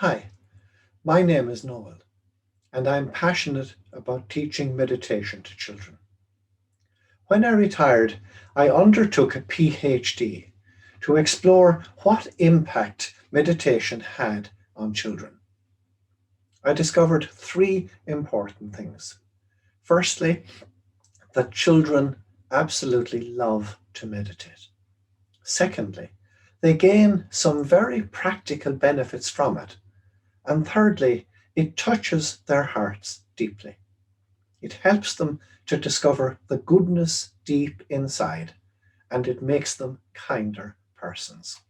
Hi, my name is Noel, and I'm passionate about teaching meditation to children. When I retired, I undertook a PhD to explore what impact meditation had on children. I discovered three important things. Firstly, that children absolutely love to meditate. Secondly, they gain some very practical benefits from it. And thirdly, it touches their hearts deeply. It helps them to discover the goodness deep inside, and it makes them kinder persons.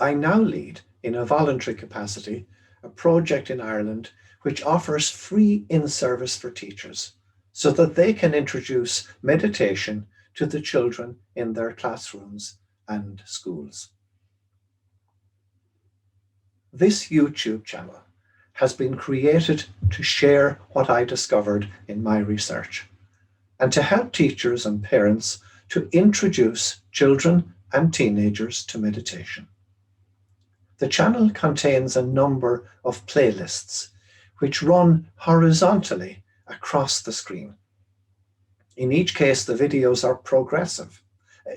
I now lead, in a voluntary capacity, a project in Ireland which offers free in-service for teachers so that they can introduce meditation to the children in their classrooms and schools. This YouTube channel has been created to share what I discovered in my research and to help teachers and parents to introduce children and teenagers to meditation. The channel contains a number of playlists which run horizontally across the screen. In each case, the videos are progressive.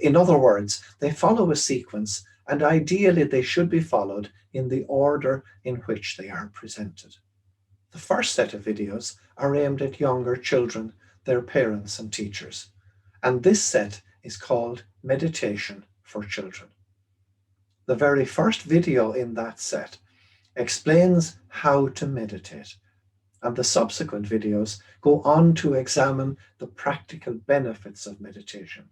In other words, they follow a sequence, and ideally they should be followed in the order in which they are presented. The first set of videos are aimed at younger children, their parents and teachers, and this set is called Meditation for Children. The very first video in that set explains how to meditate, and the subsequent videos go on to examine the practical benefits of meditation,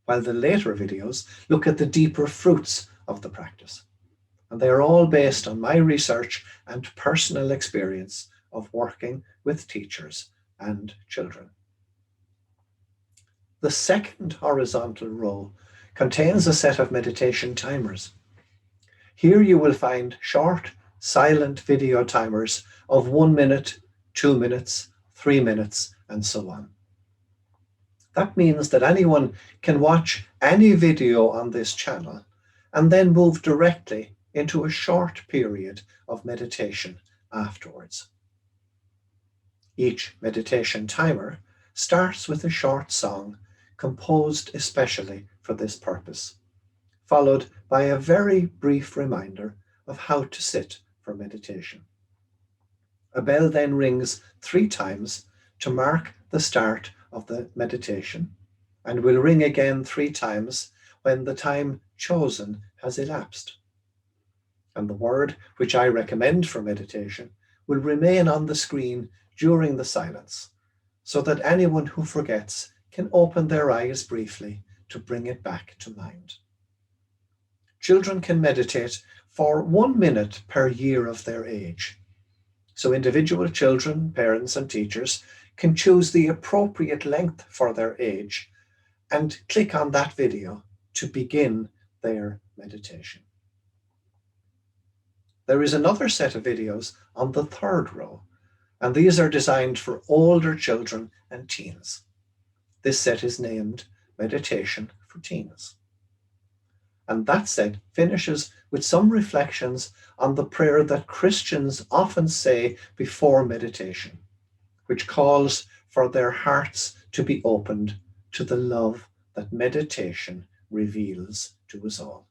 while the later videos look at the deeper fruits of the practice. And they are all based on my research and personal experience of working with teachers and children. The second horizontal row contains a set of meditation timers. Here you will find short, silent video timers of 1 minute, 2 minutes, 3 minutes, and so on. That means that anyone can watch any video on this channel and then move directly into a short period of meditation afterwards. Each meditation timer starts with a short song composed especially for this purpose, followed by a very brief reminder of how to sit for meditation. A bell then rings 3 times to mark the start of the meditation, and will ring again 3 times when the time chosen has elapsed. And the word which I recommend for meditation will remain on the screen during the silence, so that anyone who forgets can open their eyes briefly to bring it back to mind. Children can meditate for 1 minute per year of their age. So individual children, parents and teachers can choose the appropriate length for their age and click on that video to begin their meditation. There is another set of videos on the third row, and these are designed for older children and teens. This set is named Meditation for Teens. And that set finishes with some reflections on the prayer that Christians often say before meditation, which calls for their hearts to be opened to the love that meditation reveals to us all.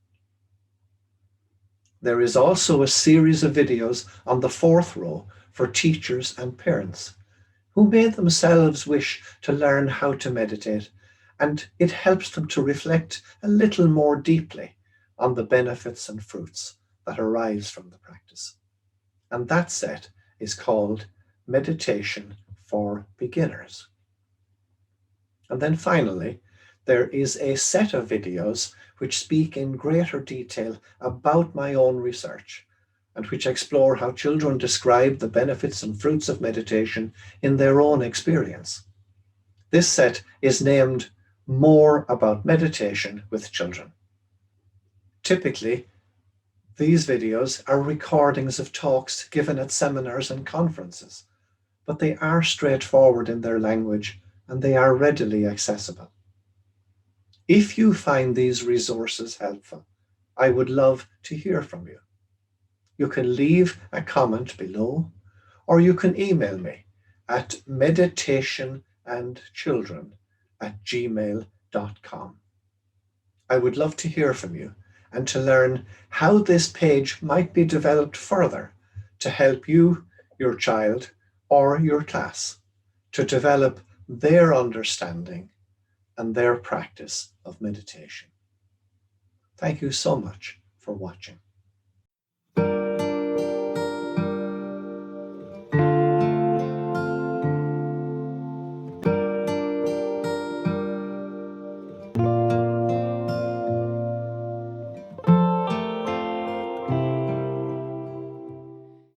There is also a series of videos on the fourth row for teachers and parents who may themselves wish to learn how to meditate, and it helps them to reflect a little more deeply on the benefits and fruits that arise from the practice. And that set is called Meditation for Beginners. And then finally, there is a set of videos which speak in greater detail about my own research and which explore how children describe the benefits and fruits of meditation in their own experience. This set is named More About Meditation with Children. Typically, these videos are recordings of talks given at seminars and conferences, but they are straightforward in their language and they are readily accessible. If you find these resources helpful, I would love to hear from you. You can leave a comment below, or you can email me at meditationandchildren@gmail.com. I would love to hear from you and to learn how this page might be developed further to help you, your child, or your class to develop their understanding and their practice of meditation. Thank you so much for watching.